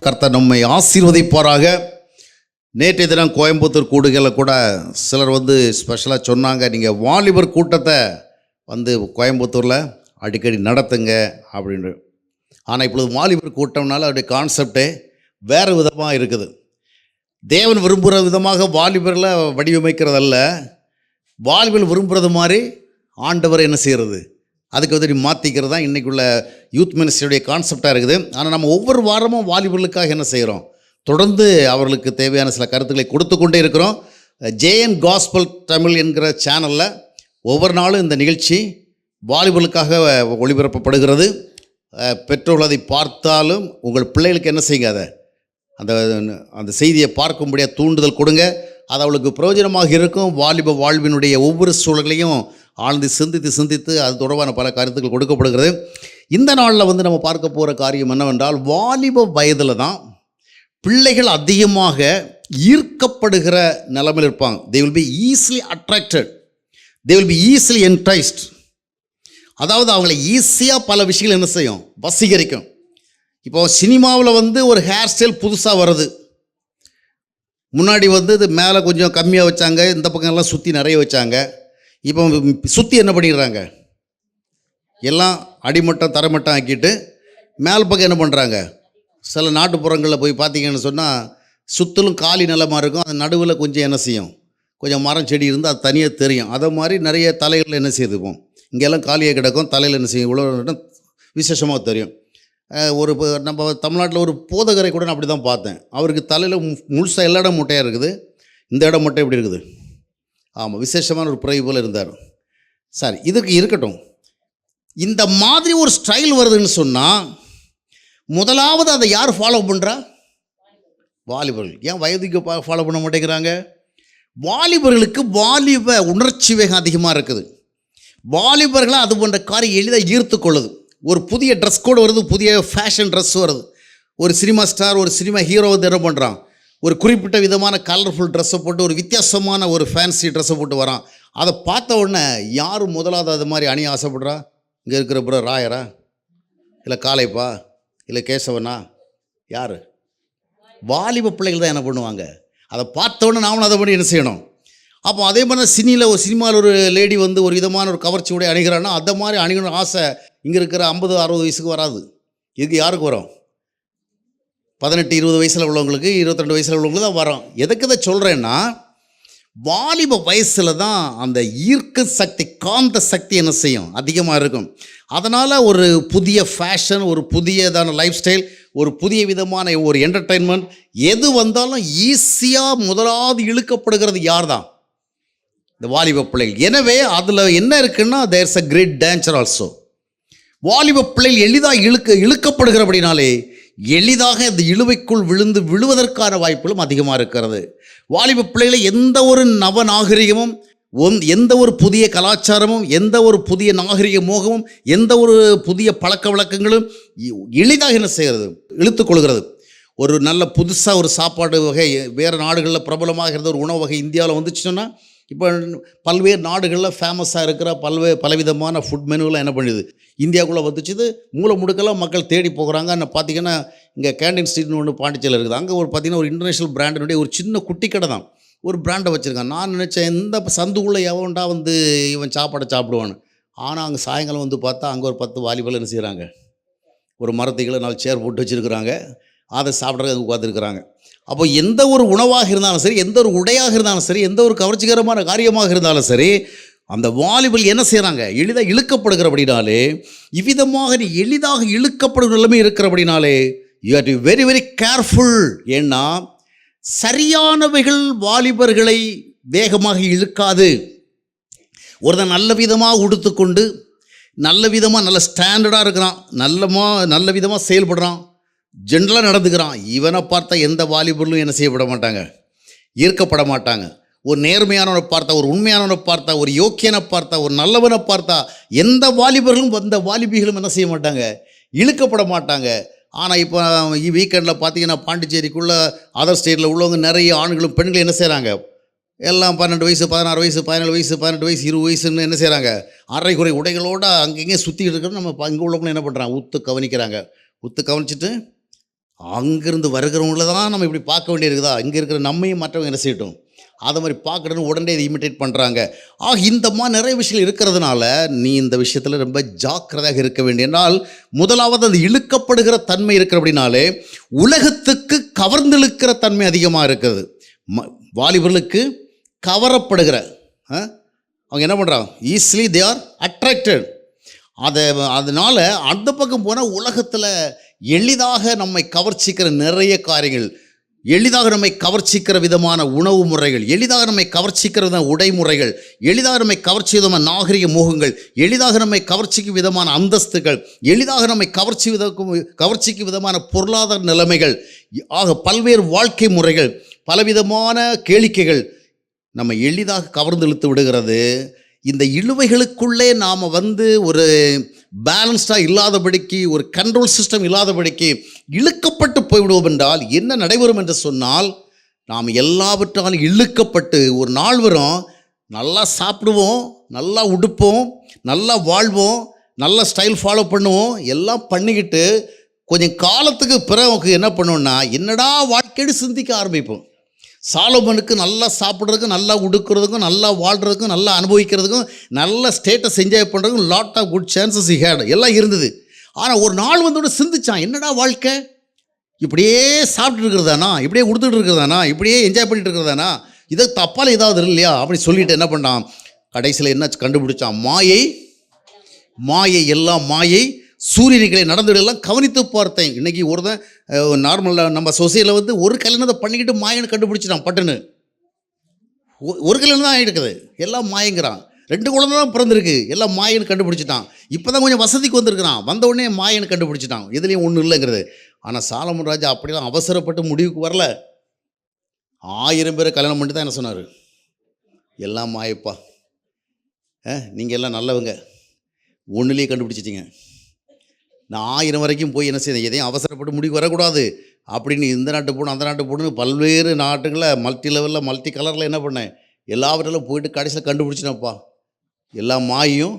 கர்த்தர் நம்மை ஆசீர்வதிப்பாராக. நேற்றைய தினம் கோயம்புத்தூர் கூடுகளில் கூட சிலர் ஸ்பெஷலாக சொன்னாங்க, நீங்கள் வாலிபர் கூட்டத்தை கோயம்புத்தூரில் அடிக்கடி நடத்துங்க அப்படின்னு. ஆனால் இப்பொழுது வாலிபர் கூட்டம்னால அவருடைய கான்செப்டே வேறு விதமாக இருக்குது. தேவன் விரும்புகிற விதமாக வாலிபரில் வடிவமைக்கிறதல்ல, வாலிபர் விரும்புகிறது மாதிரி ஆண்டவர் என்ன செய்கிறது, அதுக்கு மாற்றிக்கிறது தான் இன்றைக்குள்ள யூத் மினிஸ்ட்ரியுடைய கான்செப்டாக இருக்குது. ஆனால் நம்ம ஒவ்வொரு வாரமும் வாலிபர்களுக்காக என்ன செய்கிறோம், தொடர்ந்து அவர்களுக்கு தேவையான சில கருத்துக்களை கொடுத்து கொண்டே இருக்கிறோம். ஜேஎன் காஸ்பல் தமிழ் என்கிற சேனலில் ஒவ்வொரு நாளும் இந்த நிகழ்ச்சி வாலிபர்களுக்காக ஒளிபரப்பப்படுகிறது. பெற்றோர்கள் அதை பார்த்தாலும் உங்கள் பிள்ளைகளுக்கு என்ன செய்யுங்க, அதை அந்த செய்தியை பார்க்கும்படியாக தூண்டுதல் கொடுங்க. அது அவளுக்கு பிரயோஜனமாக இருக்கும். வாலிப வாழ்வினுடைய ஒவ்வொரு சூழலையும் ஆழ்ந்து சிந்தித்து அது தொடர்பான பல கருத்துக்கள் கொடுக்கப்படுகிறது. இந்த நாளில் நம்ம பார்க்க போகிற காரியம் என்னவென்றால், வாலிப வயதில் தான் பிள்ளைகள் அதிகமாக ஈர்க்கப்படுகிற நிலைமையில் இருப்பாங்க. they will be easily attracted, they will be easily enticed. அதாவது அவங்களை ஈஸியாக பல விஷயங்கள் என்ன செய்யும், வசீகரிக்கும். இப்போ சினிமாவில் ஒரு ஹேர் ஸ்டைல் புதுசாக வருது. முன்னாடி இது மேலே கொஞ்சம் கம்மியாக வச்சாங்க, இந்த பக்கம்லாம் சுற்றி நிறைய வச்சாங்க. இப்போ சுற்றி என்ன பண்ணிடுறாங்க, எல்லாம் அடிமட்டம் தரமட்டம் ஆக்கிட்டு மேல் பக்கம் என்ன பண்ணுறாங்க, சில நாட்டுப்புறங்களில் போய் பார்த்தீங்கன்னு சொன்னால் சுற்றிலும் காலி நிலமாக இருக்கும். அது நடுவில் கொஞ்சம் என்ன செய்யும், கொஞ்சம் மரம் செடி இருந்து அது தனியாக தெரியும். அதை மாதிரி நிறைய தலைகளில் என்ன செய்துப்போம், இங்கெல்லாம் காலியாக கிடக்கும், தலையில் என்ன செய்யும், இவ்வளோ விசேஷமாக தெரியும். நம்ம தமிழ்நாட்டில் ஒரு போதகரை கூட நான் அப்படி தான் பார்த்தேன். அவருக்கு தலையில் முழுசாக எல்லா இடம் முட்டையாக இருக்குது, இந்த இடம் முட்டை எப்படி இருக்குது, ஆமாம் விசேஷமான ஒரு பிறகு போல் இருந்தார். சரி, இதுக்கு இருக்கட்டும். இந்த மாதிரி ஒரு ஸ்டைல் வருதுன்னு சொன்னால் முதலாவது அதை யார் ஃபாலோ பண்ணுறா, வாலிபர்கள். ஏன் வயதுக்கு ஃபாலோ பண்ண மாட்டேங்கிறாங்க? வாலிபர்களுக்கு வாலிப உணர்ச்சி வேகம் அதிகமாக இருக்குது. வாலிபர்களை அது போன்ற காரியம் எளிதாக ஈர்த்து கொள்ளுது. ஒரு புதிய ட்ரெஸ் கோடு வருது, புதிய ஃபேஷன் ட்ரெஸ் வருது. ஒரு சினிமா ஸ்டார், ஒரு சினிமா ஹீரோ என்ன பண்ணுறான், ஒரு குறிப்பிட்ட விதமான கலர்ஃபுல் ட்ரெஸ்ஸை போட்டு, ஒரு வித்தியாசமான ஒரு ஃபேன்சி ட்ரெஸ்ஸை போட்டு வரான். அதை பார்த்த உடனே யார் முதலாவது அது மாதிரி அணிய ஆசைப்படுறா? இங்கே இருக்கிற ப்ரோ ராயரா, இல்லை காளைப்பா, இல்லை கேசவனா, யார்? வாலிப பிள்ளைகள் தான் என்ன பண்ணுவாங்க, அதை பார்த்த உடனே நாமளும் அதை பண்ணி என்ன செய்யணும். அப்போ அதே மாதிரி தான் சினிமாவில் ஒரு லேடி ஒரு விதமான ஒரு கவர்ச்சியோடைய அணிகிறான்னா அதை மாதிரி அணிகணும் ஆசை இங்கே இருக்கிற 50-60 வயசுக்கு வராது. இதுக்கு யாருக்கு வரும்? 18-20 வயசில் உள்ளவங்களுக்கு, 22 வயசில் உள்ளவங்களுக்கு தான் வரும். எதுக்கு இதை சொல்கிறேன்னா, வாலிப வயசில் தான் அந்த ஈர்க்க சக்தி, காந்த சக்தி என்ன செய்யும், அதிகமாக இருக்கும். அதனால் ஒரு புதிய ஃபேஷன், ஒரு புதியதான லைஃப் ஸ்டைல், ஒரு புதிய விதமான ஒரு என்டர்டெயின்மெண்ட் எது வந்தாலும் ஈஸியாக முதலாவது இழுக்கப்படுகிறது யார் தான்? இந்த வாலிப பிள்ளைகள். எனவே அதில் என்ன இருக்குன்னா, there's a great danger also. வாலிப பிள்ளைகள் எளிதாக இழுக்கப்படுகிறபடினாலே எளிதாக இந்த இழுவைக்குள் விழுவதற்கான வாய்ப்புகளும் அதிகமாக இருக்கிறது. வாலிப பிள்ளைகளை எந்த ஒரு நவ நாகரிகமும், எந்த ஒரு புதிய கலாச்சாரமும், எந்த ஒரு புதிய நாகரிக மோகமும், எந்த ஒரு புதிய பழக்க வழக்கங்களும் எளிதாக என்ன செய்கிறது, இழுத்துக்கொள்கிறது. ஒரு நல்ல புதுசாக ஒரு சாப்பாடு வகை வேறு நாடுகளில் பிரபலமாக இருந்த ஒரு உணவு வகை இந்தியாவில் வந்துச்சுன்னா, இப்போ பல்வேறு நாடுகளில் ஃபேமஸாக இருக்கிற பலவிதமான ஃபுட் மெனுவெலாம் என்ன பண்ணுது, இந்தியாவுக்குள்ளே வந்துச்சு. மூளை முடுக்கெல்லாம் மக்கள் தேடி போகிறாங்க. பார்த்திங்கன்னா இங்கே கேண்டீன் ஸ்ட்ரீட்னு ஒன்று பாண்டிச்சேரியில் இருக்குது. அங்கே பார்த்திங்கன்னா ஒரு இன்டர்நேஷ்னல் பிராண்டினுடைய ஒரு சின்ன குட்டி கடை தான், ஒரு பிராண்டை வச்சுருக்கான். நான் நினச்சேன் இந்த சந்துக்குள்ளே எவன்டா இவன் சாப்பாடை சாப்பிடுவான்னு. ஆனால் அங்கே சாயங்காலம் பார்த்தா அங்கே ஒரு 10 வாலிபர்கள் என்ன செய்கிறாங்க, ஒரு மரத்துக்குள்ளே 4 சேர் போட்டு வச்சுருக்குறாங்க, அதை சாப்பிட்றதுக்கு அங்கே உட்காந்துருக்குறாங்க. அப்போ எந்த ஒரு உணவாக இருந்தாலும் சரி, எந்த ஒரு உடையாக இருந்தாலும் சரி, எந்த ஒரு கவர்ச்சிகரமான காரியமாக இருந்தாலும் சரி, அந்த வாலிபல் என்ன செய்கிறாங்க, எளிதாக இழுக்கப்படுகிறபடினாலே, இவ்விதமாக நீ எளிதாக இழுக்கப்படுகிற நிலைமை இருக்கிறபடினாலே you have to be very very careful. ஏன்னா சரியானவைகள் வாலிபர்களை வேகமாக இழுக்காது. ஒருத்தன் நல்ல விதமாக உடுத்துக்கொண்டு, நல்ல விதமாக நல்ல ஸ்டாண்டர்டாக இருக்கிறான், நல்ல விதமாக செயல்படுறான், ஜென்ரலாக நடந்துக்கிறான், இவனை பார்த்தா எந்த வாலிபர்களும் என்ன செய்யப்பட மாட்டாங்க, ஈர்க்கப்பட மாட்டாங்க. ஒரு நேர்மையானவனை பார்த்தா, ஒரு உண்மையானவனை பார்த்தா, ஒரு யோக்கியனை பார்த்தா, ஒரு நல்லவனை பார்த்தா எந்த வாலிபர்களும் எந்த வாலிபிகளும் என்ன செய்ய மாட்டாங்க, இழுக்கப்பட மாட்டாங்க. ஆனால் இப்போ வீக்கெண்டில் பார்த்தீங்கன்னா பாண்டிச்சேரிக்குள்ளே அதர் ஸ்டேட்டில் உள்ளவங்க நிறைய ஆண்களும் பெண்களும் என்ன செய்கிறாங்க, எல்லாம் 12 வயசு 16 வயசு 17 வயசு 18 வயசு 20 வயசுன்னு என்ன செய்கிறாங்க, அரை குறை உடைகளோடு அங்கங்கே சுற்றிக்கிட்டு இருக்கிறோம். நம்ம இங்கே உள்ளவங்களும் என்ன பண்ணுறாங்க, உத்து கவனிக்கிறாங்க. உத்து கவனிச்சுட்டு அங்கேருந்து வருகிறவங்கள தான் நம்ம இப்படி பார்க்க வேண்டியிருக்குதா, இங்கே இருக்கிற நம்மையும் மற்றவங்க என்ன செய்யட்டும் அதை மாதிரி பார்க்கணுன்னு உடனே இதை இமிட்டேட் பண்ணுறாங்க. இந்த மாதிரி நிறைய விஷயங்கள் இருக்கிறதுனால நீ இந்த விஷயத்தில் ரொம்ப ஜாக்கிரதையாக இருக்க வேண்டிய. என்றால் முதலாவது அது இழுக்கப்படுகிற தன்மை இருக்கிற அப்படின்னாலே உலகத்துக்கு கவர்ந்திழுக்கிற தன்மை அதிகமாக இருக்குது. வாலிபர்களுக்கு கவரப்படுகிற அவங்க என்ன பண்ணுறாங்க, ஈஸிலி தே ஆர் அட்ராக்டட். அதனால் அந்த பக்கம் போனால் உலகத்தில் எளிதாக நம்மை கவர்ச்சிக்கிற நிறைய காரியங்கள், எளிதாக நம்மை கவர்ச்சிக்கிற விதமான உணவு முறைகள், எளிதாக நம்மை கவர்ச்சிக்கிற விதமான உடைமுறைகள், எளிதாக நம்மை கவர்ச்சி விதமான நாகரிக மோகங்கள், எளிதாக நம்மை கவர்ச்சிக்கு விதமான அந்தஸ்துகள், எளிதாக நம்மை கவர்ச்சிக்கு விதமான பொருளாதார நிலைமைகள், பல்வேறு வாழ்க்கை முறைகள், பலவிதமான கேளிக்கைகள் நம்ம எளிதாக கவர்ந்து இழுத்து விடுகிறது. இந்த இழுவைகளுக்குள்ளே நாம் ஒரு பேலன்ஸ்டாக இல்லாதபடிக்கு, ஒரு கண்ட்ரோல் சிஸ்டம் இல்லாதபடிக்கு இழுக்கப்பட்டு போய்விடுவோம் என்றால் என்ன நடைபெறும் என்று சொன்னால், நாம் எல்லாவற்றாலும் இழுக்கப்பட்டு ஒரு நாள் வரும், நல்லா சாப்பிடுவோம், நல்லா உடுப்போம், நல்லா வாழ்வோம், நல்லா ஸ்டைல் ஃபாலோ பண்ணுவோம், எல்லாம் பண்ணிக்கிட்டு கொஞ்சம் காலத்துக்கு பிறகு என்ன பண்ணுவோம்னா என்னடா வாழ்க்கையோடு சிந்திக்க ஆரம்பிப்போம். சாலோமனுக்கு நல்லா சாப்பிட்றதுக்கும், நல்லா உடுக்கிறதுக்கும், நல்லா வாழ்கிறதுக்கும், நல்லா அனுபவிக்கிறதுக்கும், நல்ல ஸ்டேட்டஸ் என்ஜாய் பண்ணுறதுக்கும் lot of good chances he had எல்லாம் இருந்தது. ஆனால் ஒரு நாள் வந்தோட சிந்திச்சான், என்னடா வாழ்க்கை இப்படியே சாப்பிட்டு இருக்கிறதானா, இப்படியே கொடுத்துட்டு இருக்கிறதானா, இப்படியே என்ஜாய் பண்ணிட்டு இருக்கிறதானா, இதை தப்பால் ஏதாவது இல்லையா அப்படி சொல்லிட்டு என்ன பண்ணான், கடைசியில் என்ன கண்டுபிடிச்சான், மாயை எல்லாம் மாயை, சூரியனிகளை நடந்துவிடலாம் கவனித்து பார்த்தேன். இன்றைக்கி ஒருத்தன் நார்மலாக நம்ம சொசைட்டியில் ஒரு கல்யாணத்தை பண்ணிக்கிட்டு மாயன்னு கண்டுபிடிச்சிட்டான். பட்டுன்னு ஒரு கல்யாணம் தான் ஆகிடுக்குது, எல்லாம் மாயங்கிறான். 2 குழந்தை தான் பிறந்திருக்கு, எல்லாம் மாயன்னு கண்டுபிடிச்சிட்டான். இப்போ தான் கொஞ்சம் வசதிக்கு வந்திருக்கிறான், வந்த உடனே மாயன்னு கண்டுபிடிச்சிட்டான், எதுலேயும் ஒன்றும் இல்லைங்கிறது. ஆனால் சாலமன் ராஜா அப்படிலாம் அவசரப்பட்டு முடிவுக்கு வரல. 1000 பேரை கல்யாணம் பண்ணி தான் என்ன சொன்னார், எல்லாம் மாயப்பா, நீங்கள் எல்லாம் நல்லவங்க, ஒன்றுலேயே கண்டுபிடிச்சிட்டிங்க, நான் 1000 வரைக்கும் போய் என்ன செய்ய, எதையும் அவசரப்பட்டு முடிவு வரக்கூடாது அப்படின்னு இந்த நாட்டு போகணும் அந்த நாட்டு போகணுன்னு பல்வேறு நாட்டுகளில் மல்டி லெவலில் மல்டி கலரில் என்ன பண்ணேன், எல்லாவற்றிலும் போயிட்டு கடைசியில் கண்டுபிடிச்சினப்பா, எல்லா மாயும்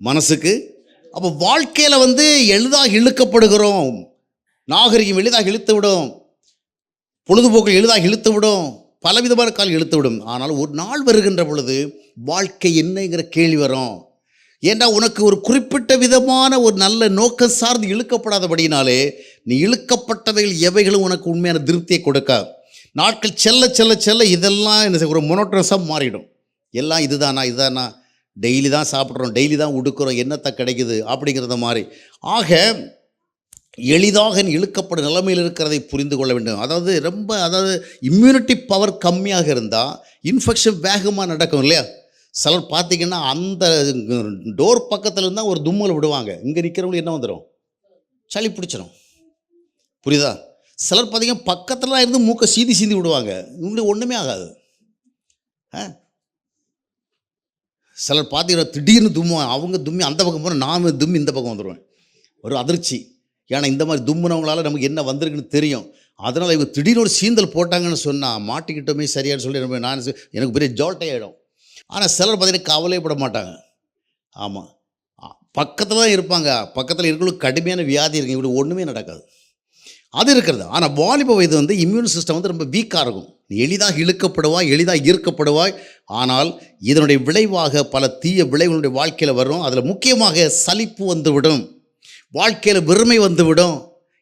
மனசுக்கு. அப்போ வாழ்க்கையில் எளிதாக இழுக்கப்படுகிறோம், நாகரிகம் எளிதாக இழுத்து விடும், பொழுதுபோக்கு எளிதாக இழுத்து விடும், பலவிதமான காலம் இழுத்து விடும். ஆனால் ஒரு நாள் வருகின்ற பொழுது வாழ்க்கை என்னங்கிற கேள்வி வரும். ஏன்னா உனக்கு ஒரு குறிப்பிட்ட விதமான ஒரு நல்ல நோக்கம் சார்ந்து இழுக்கப்படாதபடினாலே நீ இழுக்கப்பட்டவைகள் எவைகளும் உனக்கு உண்மையான திருப்தியை கொடுக்க. நாட்கள் செல்ல செல்ல செல்ல இதெல்லாம் என்ன ஒரு மொனோட்டனஸாக மாறிடும். எல்லாம் இதுதானா, டெய்லி தான் சாப்பிட்றோம், டெய்லி தான் உடுக்கிறோம், என்னத்தை கிடைக்குது அப்படிங்கிறத மாதிரி. எளிதாக இழுக்கப்படும் நிலைமையில் இருக்கிறதை புரிந்து கொள்ள வேண்டும். அதாவது இம்யூனிட்டி பவர் கம்மியாக இருந்தால் இன்ஃபெக்ஷன் வேகமாக நடக்கும் இல்லையா. சிலர் பார்த்திங்கன்னா அந்த டோர் பக்கத்தில் இருந்தால் ஒரு தும்மல் விடுவாங்க, இங்கே நிற்கிறவங்களுக்கு என்ன வந்துடும், சளி பிடிச்சிடும், புரியுதா. சிலர் பார்த்திங்கன்னா பக்கத்தில் இருந்து மூக்கை சீந்தி விடுவாங்க, இவங்களுக்கு ஒன்றுமே ஆகாது. சிலர் பார்த்திங்கன்னா திடீர்னு தும்முவாங்க, அவங்க தும்மி அந்த பக்கம் போனால் நான் தும்மி இந்த பக்கம் வந்துடுவேன், ஒரு அதிர்ச்சி. ஏன்னா இந்த மாதிரி தும்முனவங்களால் நமக்கு என்ன வந்திருக்குன்னு தெரியும். அதனால் இவங்க திடீர்னு ஒரு சீந்தல் போட்டாங்கன்னு சொன்னால் மாட்டிக்கிட்டோமே சரியான்னு சொல்லி நான் எனக்கு பெரிய ஜோல்ட்டே ஆகிடும். ஆனால் சிலர் பார்த்திங்கன்னா கவலைப்பட மாட்டாங்க. ஆமாம், பக்கத்தில் தான் இருப்பாங்க, பக்கத்தில் இருக்கிறவங்களுக்கு கடுமையான வியாதி இருக்குது, இப்படி ஒன்றுமே நடக்காது, அது இருக்கிறது. ஆனால் வாலிப வயது இம்யூன் சிஸ்டம் ரொம்ப வீக்காக இருக்கும். எளிதாக இழுக்கப்படுவாய், எளிதாக ஈர்க்கப்படுவாய். ஆனால் இதனுடைய விளைவாக பல தீய விளைவுகளுடைய வாழ்க்கையில் வரும். அதில் முக்கியமாக சலிப்பு வந்துவிடும், வாழ்க்கையில் வெறுமை வந்துவிடும்.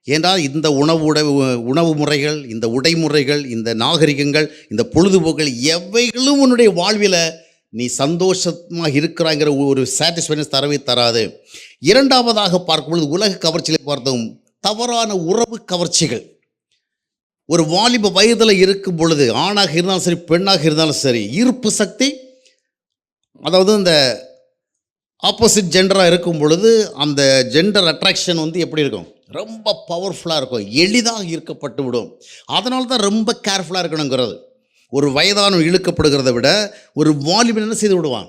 ஏன்றால் இந்த உணவு முறைகள், இந்த உடைமுறைகள், இந்த நாகரிகங்கள், இந்த பொழுதுபோக்குகள் எவைகளும் உன்னுடைய வாழ்வில் நீ சந்தோஷமாக இருக்கிறாங்கிற ஒரு சாட்டிஸ்ஃபைனஸ் தரவே தராது. இரண்டாவதாக பார்க்கும்பொழுது உலக கவர்ச்சிகளை பார்த்தோம், தவறான உறவு கவர்ச்சிகள். ஒரு வாலிப வயதில் இருக்கும் பொழுது ஆணாக இருந்தாலும் சரி பெண்ணாக இருந்தாலும் சரி ஈர்ப்பு சக்தி, அதாவது இந்த ஆப்போசிட் ஜெண்டராக இருக்கும் பொழுது அந்த ஜெண்டர் அட்ராக்ஷன் எப்படி இருக்கும், ரொம்ப பவர்ஃபுல்லாக இருக்கும், எளிதாக ஈர்க்கப்பட்டு விடும். அதனால தான் ரொம்ப கேர்ஃபுல்லாக இருக்கணுங்கிறது. ஒரு வயதானவன் இழுக்கப்படுகிறத விட ஒரு வாலிபன் என்ன செய்து விடுவான்.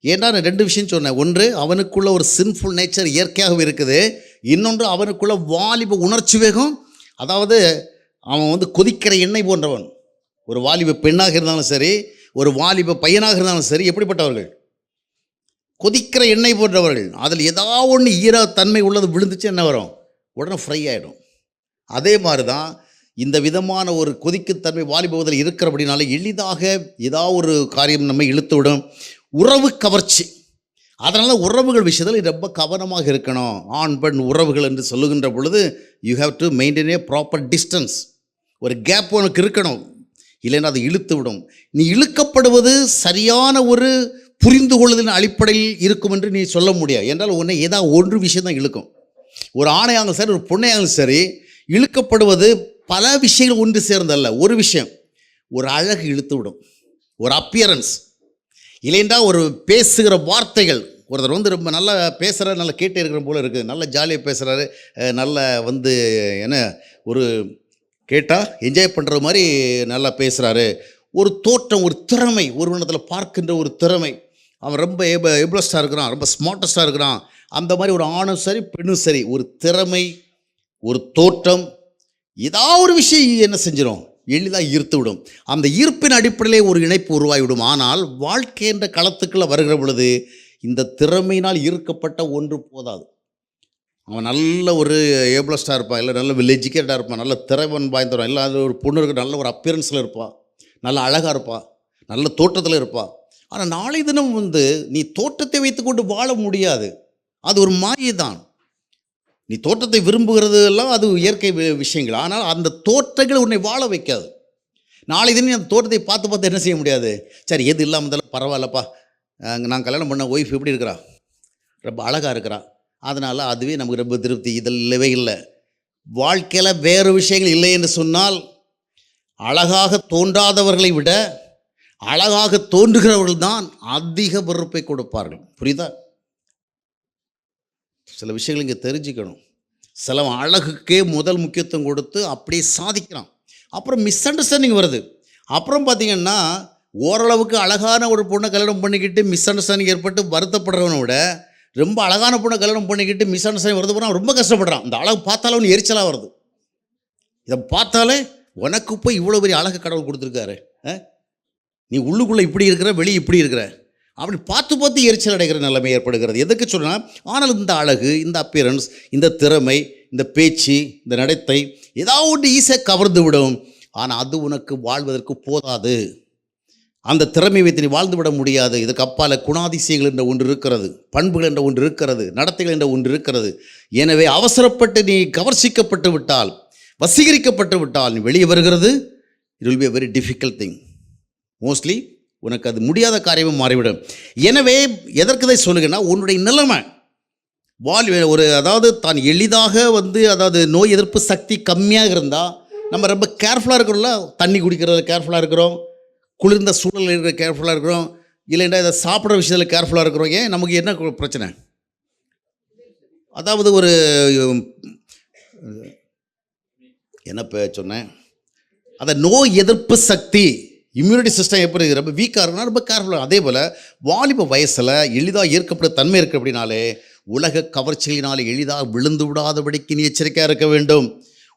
ஏன்னா நான் 2 விஷயம் சொன்னேன். ஒன்று, அவனுக்குள்ள ஒரு சின்ஃபுல் நேச்சர் இயற்கையாகவே இருக்குது. இன்னொன்று, அவனுக்குள்ள வாலிப உணர்ச்சி வேகம். அதாவது அவன் கொதிக்கிற எண்ணெய் போன்றவன். ஒரு வாலிப பெண்ணாக இருந்தாலும் சரி, ஒரு வாலிப பையனாக இருந்தாலும் சரி, எப்படிப்பட்டவர்கள், கொதிக்கிற எண்ணெய் போன்றவர்கள். அதில் ஏதாவது ஒன்று ஈர தன்மை உள்ளது விழுந்துச்சு என்ன வரும், உடனே ஃப்ரை ஆகிடும். அதே மாதிரி தான் இந்த விதமான ஒரு கொதிக்குத்தன்மை வாலிபவதில் இருக்கிறபடினால எளிதாக ஏதாவது ஒரு காரியம் நம்ம இழுத்து விடும். உறவு கவர்ச்சி. அதனால் உறவுகள் விஷயத்தில் ரொம்ப கவனமாக இருக்கணும். ஆண் பெண் உறவுகள் என்று சொல்லுகின்ற பொழுது you have to maintain A proper distance. ஒரு கேப் உனக்கு இருக்கணும், இல்லைன்னா அது இழுத்து விடும். நீ இழுக்கப்படுவது சரியான ஒரு புரிந்து கொள்ளுதலின் அடிப்படையில் இருக்கும் என்று நீ சொல்ல முடியாது. என்றால் உன்னை ஏதாவது ஒரு விஷயம் தான் இழுக்கும். ஒரு ஆணையாங்களும் சரி, ஒரு பொண்ணையாங்களும் சரி, இழுக்கப்படுவது பல விஷயங்கள் ஒன்று சேர்ந்தல்ல. ஒரு விஷயம், ஒரு அழகு இழுத்து விடும், ஒரு அப்பியரன்ஸ், இல்லைன்றா ஒரு பேசுகிற வார்த்தைகள். ஒருத்தர் வந்து ரொம்ப நல்லா பேசுகிறாரு, நல்லா கேட்டே இருக்கிற போல இருக்குது, நல்லா ஜாலியாக பேசுகிறாரு, நல்லா வந்து என்ன ஒரு கேட்டால் என்ஜாய் பண்ணுற மாதிரி நல்லா பேசுகிறாரு. ஒரு தோற்றம், ஒரு திறமை, ஒரு இடத்துல பார்க்கின்ற ஒரு திறமை, அவன் ரொம்ப எபிளஸ்டாக இருக்கிறான், ரொம்ப ஸ்மார்ட்டஸ்டாக இருக்கிறான். அந்த மாதிரி ஒரு ஆணும் சரி பெண்ணும் சரி, ஒரு திறமை, ஒரு தோற்றம், ஏதாவது ஒரு விஷயம் என்ன செஞ்சிடும், எளிதாக ஈர்த்து விடும். அந்த ஈர்ப்பின் அடிப்படையிலே ஒரு இணைப்பு உருவாகிவிடும். ஆனால் வாழ்க்கை என்ற களத்துக்குள்ளே வருகிற பொழுது இந்த திறமையினால் ஈர்க்கப்பட்ட ஒன்று போதாது. அவன் நல்ல ஒரு ஏபிளஸ்டாக இருப்பான், இல்லை நல்ல வெல் எஜுகேட்டடாக இருப்பான், நல்ல திறவன் வாய்ந்தவன், இல்லை அது ஒரு பொண்ணு இருக்க நல்ல ஒரு அப்பியரன்ஸில் இருப்பாள், நல்ல அழகாக இருப்பாள், நல்ல தோற்றத்தில் இருப்பாள். ஆனால் நாளை தினம் வந்து நீ தோற்றத்தை வைத்துக்கொண்டு வாழ முடியாது. அது ஒரு மாயை தான். நீ தோற்றத்தை விரும்புகிறது எல்லாம் அது இயற்கை விஷயங்கள். ஆனால் அந்த தோற்றங்கள் உன்னை வாழ வைக்காது. நாளை தினம் அந்த தோற்றத்தை பார்த்து பார்த்து என்ன செய்ய முடியாது. சரி, எது இல்லாமல் இருந்தாலும் பரவாயில்லப்பா, நான் கல்யாணம் பண்ண ஒய்ஃப் எப்படி இருக்கிறா, ரொம்ப அழகாக இருக்கிறா, அதனால் அதுவே நமக்கு ரொம்ப திருப்தி. இதில் இல்லவே இல்லை. வாழ்க்கையில் வேறு விஷயங்கள் இல்லை என்று சொன்னால் அழகாக தோன்றாதவர்களை விட அழகாக தோன்றுகிறவர்கள் தான் அதிக வெறுப்பை கொடுப்பார்கள். புரியுதா? சில விஷயங்கள் இங்கே தெரிஞ்சுக்கணும். சில அழகுக்கே முதல் முக்கியத்துவம் கொடுத்து அப்படியே சாதிக்கிறான். அப்புறம் மிஸ் அண்டர்ஸ்டாண்டிங் வருது. அப்புறம் பார்த்திங்கன்னா ஓரளவுக்கு அழகான ஒரு பொண்ணை கல்யாணம் பண்ணிக்கிட்டு மிஸ் அண்டர்ஸ்டாண்டிங் ஏற்பட்டு வருத்தப்படுறவனை விட ரொம்ப அழகான பொண்ணை கல்யாணம் பண்ணிக்கிட்டு மிஸ் அண்டர்ஸ்டாண்டிங் வருது போனால் ரொம்ப கஷ்டப்படுறான். இந்த அழகு பார்த்தாலும் அவனுக்கு எரிச்சலாக வருது. இதை பார்த்தாலே உனக்கு போய் இவ்வளோ பெரிய அழகு கடவுள் கொடுத்துருக்காரு, நீ உள்ளுக்குள்ளே இப்படி இருக்கிற, வெளியே இப்படி இருக்கிற, அப்படி பார்த்து பார்த்து எரிச்சல் அடைகிற நிலைமை ஏற்படுகிறது. எதுக்கு சொன்னால், ஆனால் இந்த அழகு, இந்த அப்பியரன்ஸ், இந்த திறமை, இந்த பேச்சு, இந்த நடத்தை ஏதாவது ஒன்று ஈஸியாக கவர்ந்து விடும். ஆனால் அது உனக்கு வாழ்வதற்கு போதாது. அந்த திறமை வைத்து நீ வாழ்ந்து விட முடியாது. இதுக்கு அப்பால் குணாதிசயங்கள் என்ற ஒன்று இருக்கிறது, பண்புகள் என்ற ஒன்று இருக்கிறது, நடத்தைகள் என்ற ஒன்று இருக்கிறது. எனவே அவசரப்பட்டு நீ கவர்ச்சிக்கப்பட்டு விட்டால், வசீகரிக்கப்பட்டு விட்டால் நீ வெளியே வருகிறது it will be a very difficult thing. Mostly உனக்கு அது முடியாத காரியமும் மாறிவிடும். எனவே எதற்கு இதை சொல்லுங்கன்னா, உன்னுடைய நிலைமை ஒரு அதாவது தான் எளிதாக வந்து அதாவது நோய் எதிர்ப்பு சக்தி கம்மியாக இருந்தால் நம்ம ரொம்ப கேர்ஃபுல்லாக இருக்கிறோம்ல. தண்ணி குடிக்கிறதுல கேர்ஃபுல்லாக இருக்கிறோம், குளிர்ந்த சூழலில் இருக்கிற கேர்ஃபுல்லாக இருக்கிறோம், இல்லைன்னா இதை சாப்பிட்ற விஷயத்தில் கேர்ஃபுல்லாக இருக்கிறோம். ஏன் நமக்கு என்ன பிரச்சனை? அதாவது ஒரு என்ன சொன்னேன், அந்த நோய் எதிர்ப்பு சக்தி, இம்யூனிட்டி சிஸ்டம் எப்படி ரொம்ப வீக்காக இருக்குன்னா ரொம்ப கேர்ஃபுல்லாக. அதே போல் வாலிப வயசில் எளிதாக ஈர்க்கப்பட தன்மை இருக்குது. அப்படின்னாலே உலக கவர்ச்சியினால் எளிதாக விழுந்து விடாதபடிக்கு நீ எச்சரிக்கையாக இருக்க வேண்டும்.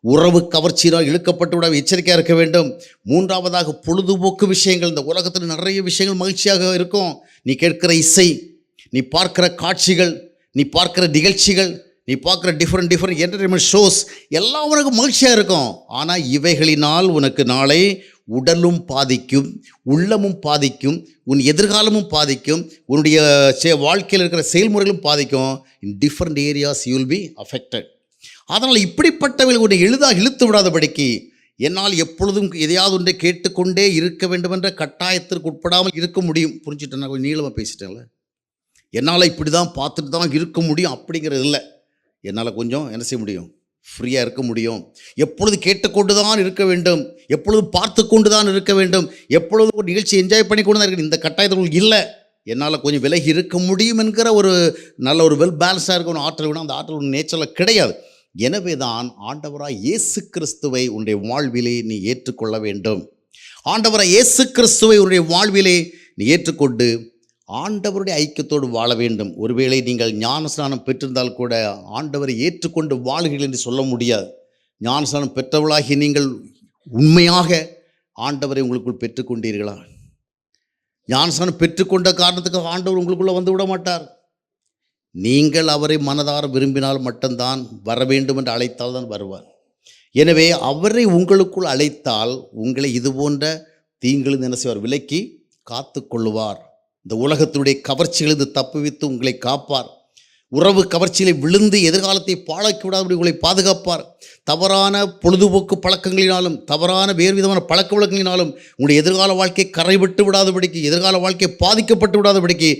உறவு கவர்ச்சியினால் இழுக்கப்பட்டு விட எச்சரிக்கையாக இருக்க வேண்டும். மூன்றாவதாக பொழுதுபோக்கு விஷயங்கள். இந்த உலகத்தில் நிறைய விஷயங்கள் மகிழ்ச்சியாக இருக்கும். நீ கேட்கிற இசை, நீ பார்க்கிற காட்சிகள், நீ பார்க்கிற நிகழ்ச்சிகள், நீ பார்க்குற டிஃப்ரெண்ட் என்டர்டெயின்மெண்ட் ஷோஸ் எல்லாம் உனக்கு மகிழ்ச்சியாக இருக்கும். ஆனால் இவைகளினால் உனக்கு நாளை உடலும் பாதிக்கும், உள்ளமும் பாதிக்கும், உன் எதிர்காலமும் பாதிக்கும், உன்னுடைய வாழ்க்கையில் இருக்கிற செயல்முறைகளும் பாதிக்கும். In different areas you will be affected. அதனால் இப்படிப்பட்டவர்கள் உன்னை எளிதாக இழுத்து விடாதபடிக்கு என்னால் எப்பொழுதும் எதையாவது ஒன்றை கேட்டுக்கொண்டே இருக்க வேண்டும் என்ற கட்டாயத்திற்கு உட்படாமல் இருக்க முடியும். புரிஞ்சுட்டேன், நான் கொஞ்சம் நீளமாக பேசிட்டேன்ல. என்னால் இப்படி தான் பார்த்துட்டு தான் இருக்க முடியும் அப்படிங்கிறது இல்லை. என்னால் கொஞ்சம் என்ன செய்ய முடியும், ஃப்ரீயாக இருக்க முடியும். எப்பொழுது கேட்டுக்கொண்டு தான் இருக்க வேண்டும், எப்பொழுதும் பார்த்து கொண்டு தான் இருக்க வேண்டும், எப்பொழுதும் ஒரு நிகழ்ச்சி என்ஜாய் பண்ணி கொண்டு தான் இருக்க, இந்த கட்டாயத்தில் இல்லை. என்னால் கொஞ்சம் விலகி இருக்க முடியும் என்கிற ஒரு நல்ல ஒரு வெல் பேலன்ஸாக இருக்க ஒரு ஆற்றல் வேணும். அந்த ஆற்றல் நேச்சரில் கிடையாது. எனவே தான் ஆண்டவராய் இயேசு கிறிஸ்துவை உன்னுடைய வாழ்விலே நீ ஏற்றுக்கொள்ள வேண்டும். ஆண்டவராய் இயேசு கிறிஸ்துவை உன்னுடைய வாழ்விலே நீ ஏற்றுக்கொண்டு ஆண்டவருடைய ஐக்கியத்தோடு வாழ வேண்டும். ஒருவேளை நீங்கள் ஞானஸ்நானம் பெற்றிருந்தால் கூட ஆண்டவரை ஏற்றுக்கொண்டு வாழ்கிறீர்கள் என்று சொல்ல முடியாது. ஞானஸ்நானம் பெற்றவர்களாகி நீங்கள் உண்மையாக ஆண்டவரை உங்களுக்குள் பெற்றுக்கொண்டீர்களா? ஞானஸ்நானம் பெற்றுக்கொண்ட காரணத்துக்கு ஆண்டவர் உங்களுக்குள்ளே வந்து விட மாட்டார். நீங்கள் அவரை மனதார விரும்பினால் மட்டும்தான், வர வேண்டும் என்று அழைத்தால் தான் வருவார். எனவே அவரை உங்களுக்குள் அழைத்தால் உங்களை இது போன்ற தீங்கிலிருந்து என்ன செய்வார்? விலக்கி காத்து கொள்ளுவார். இந்த உலகத்தினுடைய கவர்ச்சிகளிலிருந்து தப்புவித்து உங்களை காப்பார். உறவு கவர்ச்சியிலே விழுந்து எதிர்காலத்தை பாழாக்கி விடாதபடி உங்களை பாதுகாப்பார். தவறான பொழுதுபோக்கு பழக்கங்களினாலும் தவறான வேறு விதமான பழக்க வழக்கங்களினாலும் உங்களுடைய எதிர்கால வாழ்க்கை கரைவிட்டு விடாதபடிக்கு, எதிர்கால வாழ்க்கை பாதிக்கப்பட்டு விடாதபடிக்கு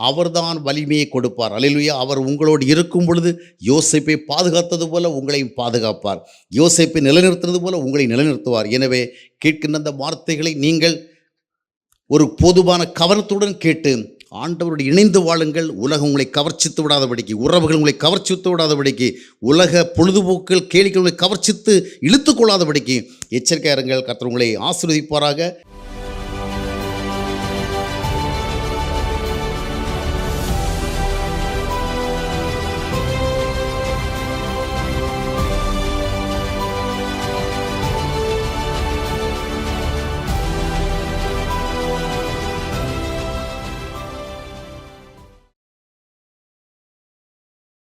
அவர்தான் வலிமையை கொடுப்பார். அல்லேலூயா. அவர் உங்களோடு இருக்கும் பொழுது யோசேப்பை பாதுகாத்தது போல உங்களையும் பாதுகாப்பார். யோசேப்பை நிலைநிறுத்துறது போல உங்களை நிலைநிறுத்துவார். எனவே கேட்கின்ற அந்த வார்த்தைகளை நீங்கள் ஒரு போதுமான கவனத்துடன் கேட்டு ஆண்டவரோடு இணைந்து வாழுங்கள். உலகம் உங்களை கவர்ச்சித்து விடாதபடிக்கு, உறவுகள் உங்களை கவர்ச்சித்து விடாதபடிக்கு, உலக பொழுதுபோக்குகள் கேளிக்கை உங்களை கவர்ச்சித்து இழுத்து கொள்ளாதபடிக்கு எச்சரிக்கையாக இருங்கள். கர்த்தர் உங்களை ஆசீர்வதிப்பாராக.